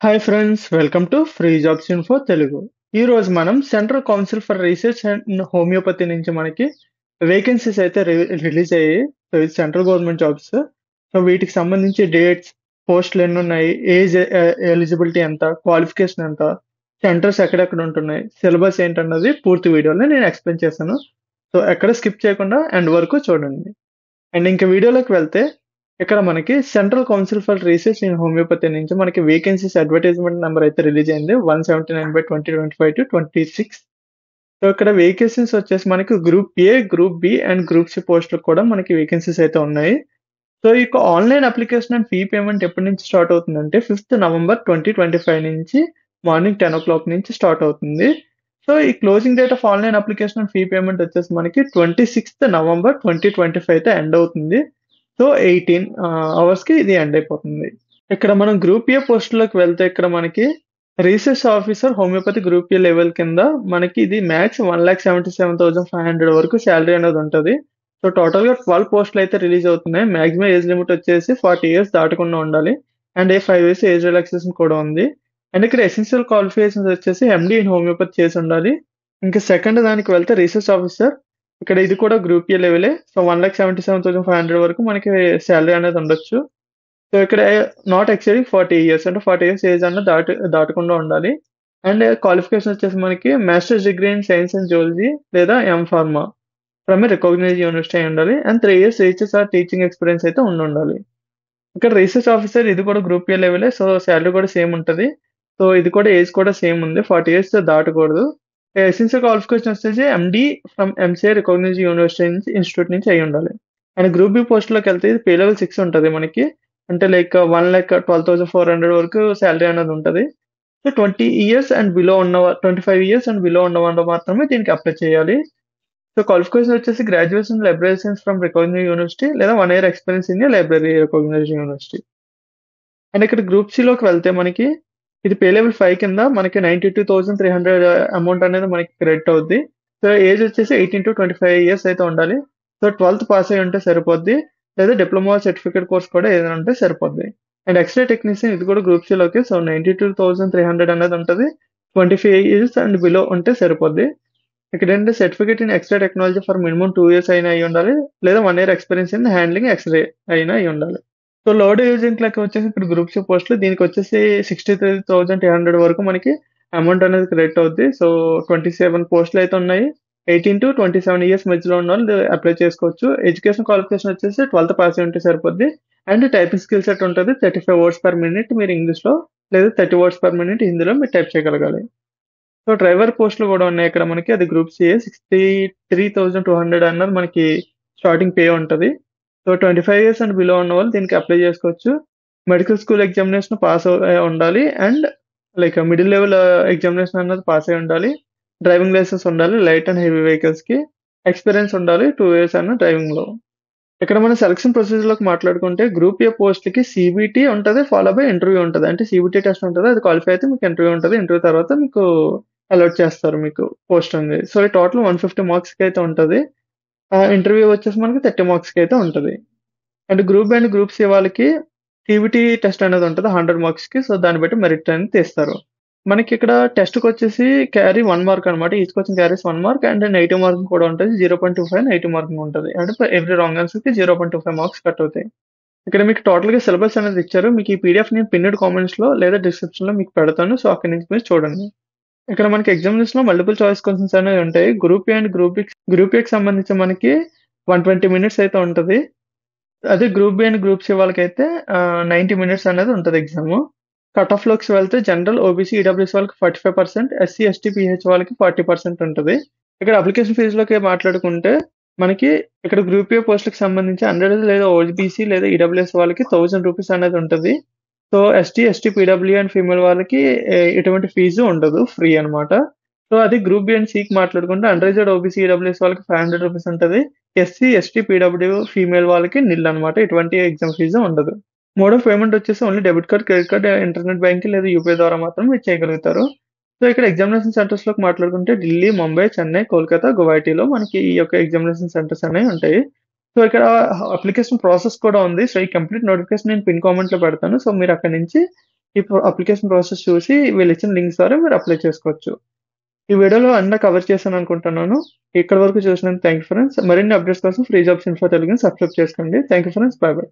Hi friends, welcome to free jobs info Telugu. ఈ రోజు మనం central council for research and homeopathy నుంచి మనకి వేకెన్సీస్ అయితే రిలీజ్ అయ్యాయి. సో ఇది సెంట్రల్ గవర్నమెంట్ జాబ్స్. సో వీటికి సంబంధించి డేట్స్, పోస్టులు ఎన్ని ఉన్నాయి, ఏజ్ ఎలిజిబిలిటీ ఎంత, క్వాలిఫికేషన్ ఎంత, సెంటర్స్ ఎక్కడెక్కడ ఉంటున్నాయి, సిలబస్ ఏంటన్నది పూర్తి వీడియోలో నేను ఎక్స్ప్లెయిన్ చేశాను. సో ఎక్కడ స్కిప్ చేయకుండా ఎండ్ వరకు చూడండి. అండ్ ఇంకా వీడియోలోకి వెళ్తే ఇక్కడ మనకి central council for research in homeopathy నుంచి మనకి వేకెన్సీస్ అడ్వర్టైజ్మెంట్ నెంబర్ అయితే రిలీజ్ అయింది 179/2025-26. సో ఇక్కడ వేకెన్సీస్ వచ్చేసి మనకి group A, group B and group C పోస్టులకు కూడా మనకి వేకెన్సీస్ అయితే ఉన్నాయి. సో ఈ online application and fee payment ఎప్పటి నుంచి స్టార్ట్ అవుతుందంటే 5th November 2025 నుంచి మార్నింగ్ 10 o'clock నుంచి స్టార్ట్ అవుతుంది. సో ఈ closing date of online application and fee payment వచ్చేసి మనకి 26th November 2025 అయితే ఎండ్ అవుతుంది. సో 18 అవర్స్కి ఇది ఎండ్ అయిపోతుంది. ఇక్కడ మనం గ్రూప్ ఏ పోస్టులోకి వెళ్తే ఇక్కడ మనకి research officer homeopathy group A level కింద మనకి ఇది మ్యాక్స్ 1,77,500 వరకు శాలరీ అనేది ఉంటుంది. సో టోటల్గా 12 పోస్టులు అయితే రిలీజ్ అవుతున్నాయి. మాక్సిమం ఏజ్ లిమిట్ వచ్చేసి 40 years దాటకుండా ఉండాలి. అండ్ 5 years ఏజ్ రిలాక్సేషన్ కూడా ఉంది. అండ్ ఇక్కడ ఎసెన్షియల్ క్వాలిఫికేషన్స్ వచ్చేసి ఎండి ఇన్ హోమియోపతి చేసి ఉండాలి. ఇంకా సెకండ్ దానికి వెళ్తే రీసెర్చ్ ఆఫీసర్, ఇక్కడ ఇది కూడా గ్రూప్ ఏ లెవెలే. సో 1,77,500 వరకు మనకి శాలరీ అనేది ఉండొచ్చు. సో ఇక్కడ నాట్ ఎక్సీడింగ్ 40 years, అంటే 40 years ఏజ్ అన్న దాటకుండా ఉండాలి. అండ్ క్వాలిఫికేషన్ వచ్చేసి మనకి masters degree in science and zoology లేదా M.Pharma from a recognised university అయి ఉండాలి. And 3 years research or teaching experience అయితే ఉండాలి. ఇక్కడ రీసెర్చ్ ఆఫీసర్ ఇది కూడా గ్రూప్ ఏ లెవెలే. సో శాలరీ కూడా సేమ్ ఉంటుంది. సో ఇది కూడా ఏజ్ కూడా సేమ్ ఉంది, 40 years దాటకూడదు. ఎసెన్షియల్ క్వాలిఫికేషన్ వచ్చేసి ఎండి ఫ్రమ్ ఎంసీఏ రికగ్నైజ్డ్ యూనివర్సిటీ నుంచి ఇన్స్టిట్యూట్ నుంచి అయి ఉండాలి. అండ్ గ్రూప్ బి పోస్ట్లోకి వెళ్తే ఇది పే లెవెల్ 6 ఉంటుంది మనకి. అంటే లైక్ 1,12,400 వరకు శాలరీ అనేది ఉంటుంది. సో 20 years అండ్ బిలో ఉన్న 25 years అండ్ బిలో ఉన్న వాళ్ళు మాత్రమే దీనికి అప్లై చేయాలి. సో క్వాలిఫికేషన్ వచ్చేసి graduation library science from recognised university లేదా 1 year experience in library recognised university. And ఇక్కడ గ్రూప్ సిలోకి వెళ్తే మనకి ఇది పే లెవెల్ 5 కింద మనకి 92,300 అమౌంట్ అనేది మనకి క్రెడిట్ అవుద్ది. సో ఏజ్ వచ్చేసి 18 to 25 years అయితే ఉండాలి. సో 12th పాస్ అయి ఉంటే సరిపోద్ది, లేదా డిప్లొమా సర్టిఫికేట్ కోర్స్ కూడా ఏదైనా ఉంటే సరిపోద్ది. అండ్ ఎక్స్రే టెక్నీషియన్ ఇది కూడా గ్రూప్ సిలోకి. సో 92,300 అనేది ఉంటుంది. 25 years అండ్ బిలో ఉంటే సరిపోద్ది. ఇక్కడ ఏంటంటే certificate in X-ray technology for minimum 2 years అయినా అయి ఉండాలి, లేదా 1 year experience in handling X-ray అయినా అయి ఉండాలి. సో లోడ్ యూజింగ్ లెక్క వచ్చేసి ఇప్పుడు గ్రూప్ సి పోస్టులు దీనికి వచ్చేసి 63,800 వరకు మనకి అమౌంట్ అనేది క్రెడిట్ అవుద్ది. సో 27 పోస్టులు అయితే ఉన్నాయి. 18 to 27 years మధ్యలో ఉన్న వాళ్ళు అప్లై చేసుకోవచ్చు. ఎడ్యుకేషన్ క్వాలిఫికేషన్ వచ్చేసి 12th పాస్ అయి ఉంటే సరిపోద్ది. అండ్ టైపింగ్ స్కిల్ సెట్ ఉంటుంది. 35 words per minute మీరు ఇంగ్లీష్లో, లేదా 30 words per minute హిందీలో మీరు టైప్ చేయగలగాలి. సో డ్రైవర్ పోస్టులు కూడా ఉన్నాయి ఇక్కడ మనకి. అది గ్రూప్ సిఏ 63,200 అన్నది మనకి స్టార్టింగ్ పే ఉంటుంది. సో 25 years అండ్ బిలో ఉన్న వాళ్ళు దీనికి అప్లై చేసుకోవచ్చు. మెడికల్ స్కూల్ ఎగ్జామినేషన్ పాస్ ఉండాలి. And like middle level examination అన్నది పాస్ అయి ఉండాలి. డ్రైవింగ్ లైసెన్స్ ఉండాలి. లైట్ అండ్ హెవీ వెహికల్స్కి ఎక్స్పీరియన్స్ ఉండాలి 2 years అన్న డ్రైవింగ్లో. ఇక్కడ మనం సెలక్షన్ ప్రొసీజర్లోకి మాట్లాడుకుంటే గ్రూప్ ఏ పోస్ట్కి సిబిటీ ఉంటుంది, ఫాలో బై ఇంటర్వ్యూ ఉంటుంది. అంటే సిబిటీ టెస్ట్ ఉంటుంది, అది క్వాలిఫై అయితే మీకు ఇంటర్వ్యూ ఉంటుంది. ఇంటర్వ్యూ తర్వాత మీకు అలాట్ చేస్తారు మీకు పోస్ట్ ఉంది. సో ఈ టోటల్ 150 మార్క్స్కి అయితే ఉంటుంది. ఇంటర్వ్యూ వచ్చేసి మనకి 30 మార్క్స్కి అయితే ఉంటుంది. And group B and group C వాళ్ళకి టీవీటీ టెస్ట్ అనేది ఉంటుంది 100 మార్క్స్కి. సో దాన్ని బట్టి మెరిట్ అనేది తీస్తారు. మనకి ఇక్కడ టెస్ట్కి వచ్చేసి క్యారీ 1 mark అనమాట. Each question carries 1 mark and negative marking కూడా ఉంటుంది. 0.25 నెగిటివ్ మార్కింగ్ ఉంటుంది. అంటే ఎవ్రీ రాంగ్ ఆన్సర్కి 0.25 మార్క్స్ కట్ అవుతాయి. ఇక్కడ మీకు టోటల్గా సిలబస్ అనేది ఇచ్చారు. మీకు ఈ పీడిఎఫ్ నేను పిన్నెడ్ కామెంట్స్లో లేదా డిస్క్రిప్షన్లో మీకు పెడతాను. సో అక్కడి నుంచి మీరు చూడండి. ఇక్కడ మనకి ఎగ్జామినేషన్లో మల్టిపుల్ చాయిస్ క్వశ్చన్స్ అనేవి ఉంటాయి. గ్రూప్ ఏ అండ్ గ్రూప్ ఏకి సంబంధించి మనకి 120 minutes అయితే ఉంటుంది. అదే group B and group C వాళ్ళకైతే 90 minutes అనేది ఉంటుంది ఎగ్జామ్. కట్ ఆఫ్ లోకి వెళ్తే జనరల్, ఓబీసీ, ఈడబ్ల్యూఎస్ వాళ్ళకి 45%, ఎస్సీ, ఎస్టీ, పిహెచ్ వాళ్ళకి 40% ఉంటుంది. ఇక్కడ అప్లికేషన్ ఫీజులోకి మాట్లాడుకుంటే మనకి ఇక్కడ గ్రూప్ ఏ పోస్టులకు సంబంధించి 100 లేదా ఓబీసీ లేదా ఈడబ్ల్యూఎస్ వాళ్ళకి 1,000 రూపీస్ అనేది ఉంటుంది. So ST, PW and female వాళ్ళకి ఎటువంటి ఫీజు ఉండదు, ఫ్రీ అనమాట. సో అది గ్రూప్ బి అండ్ సికి మాట్లాడుకుంటే అన్రిజర్వ్డ్ ఓబీసీ, ఈడబ్ల్యూఎస్ వాళ్ళకి 500 రూపీస్ ఉంటుంది. ఎస్సీ, ఎస్టీ, పీడబ్ల్యూ ఫీమేల్ వాళ్ళకి నిల్ అనమాట. ఎటువంటి ఎగ్జామ్ ఫీజు ఉండదు. మోడ్ ఆఫ్ పేమెంట్ వచ్చేసి only debit card, credit card, internet banking లేదా యూపీఐ ద్వారా మాత్రం మీరు చేయగలుగుతారు. సో ఇక్కడ ఎగ్జామినేషన్ సెంటర్స్లోకి మాట్లాడుకుంటే ఢిల్లీ, ముంబై, చెన్నై, కోల్కతా, గువాహటిలో మనకి ఈ యొక్క ఎగ్జామినేషన్ సెంటర్స్ అనేవి ఉంటాయి. సో ఇక్కడ అప్లికేషన్ ప్రాసెస్ కూడా ఉంది. సో ఈ కంప్లీట్ నోటిఫికేషన్ నేను పిన్ కామెంట్లో పెడతాను. సో మీరు అక్కడ నుంచి ఈ అప్లికేషన్ ప్రాసెస్ చూసి వీళ్ళిచ్చిన లింక్స్ ద్వారా మీరు అప్లై చేసుకోవచ్చు. ఈ వీడియోలో అన్నీ కవర్ చేశాననుకుంటున్నాను. ఇక్కడి వరకు చూసినందుకు థాంక్ యూ ఫ్రెండ్స్. మరిన్ని అప్డేట్స్ కోసం ఫ్రీ జాబ్స్ ఇన్ఫో తెలుగుని సబ్స్క్రైబ్ చేసుకోండి. Thank you friends. By by.